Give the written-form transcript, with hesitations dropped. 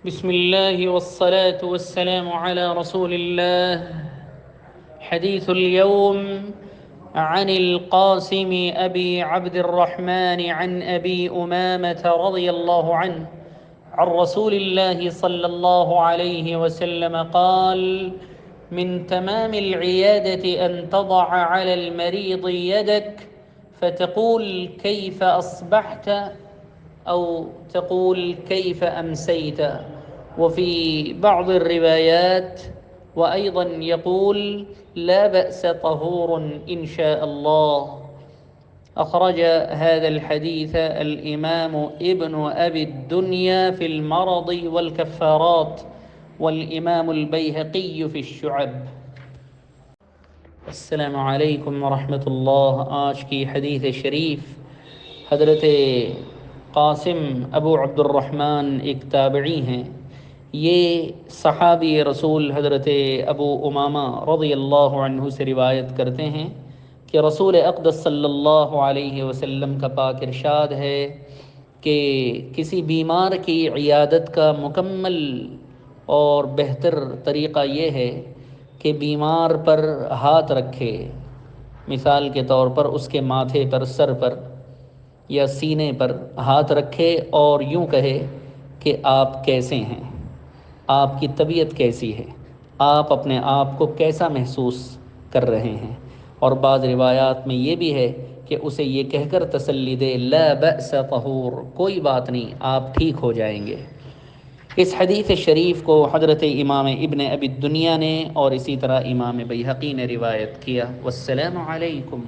बिस्मिल्लाहि वस्सलातु वस्सलामु अला रसूलिल्लाह। हदीस اليوم عن القاسم أبي عبد الرحمن عن أبي أمامة رضي الله عنه عن رسول الله صلى الله عليه وسلم قال: من تمام العيادة أن تضع على المريض يدك فتقول كيف أصبحت أو تقول كيف أمسيت. وفي بعض الروايات وأيضا يقول: لا بأس طهور إن شاء الله. أخرج هذا الحديث الإمام ابن أبي الدنيا في المرض والكفارات، والإمام البيهقي في الشعب. السلام عليكم ورحمة الله। आज की हदीस शरीफ हज़रत क़ासिम अबू अब्दुर्रहमान एक ताबई हैं। ये सहाबी रसूल हज़रत अबू उमामा रज़ियल्लाहु अन्हु से रिवायत करते हैं कि रसूल अक़दस सल्लल्लाहु अलैहि वसल्लम का पाक इरशाद है कि किसी बीमार की इयादत का मुकम्मल और बेहतर तरीक़ा ये है कि बीमार पर हाथ रखे, मिसाल के तौर पर उसके माथे पर, सर पर या सीने पर हाथ रखे और यूँ कहे कि आप कैसे हैं, आपकी तबीयत कैसी है, आप अपने आप को कैसा महसूस कर रहे हैं। और बाज़ रिवायात में ये भी है कि उसे ये कहकर तसल्ली दे, ला बअस तहूर, कोई बात नहीं, आप ठीक हो जाएंगे। इस हदीस शरीफ को हज़रत इमाम इब्न अबी दुनिया ने और इसी तरह इमाम बैहक़ी ने रिवायत किया। वस्सलामु अलैकुम।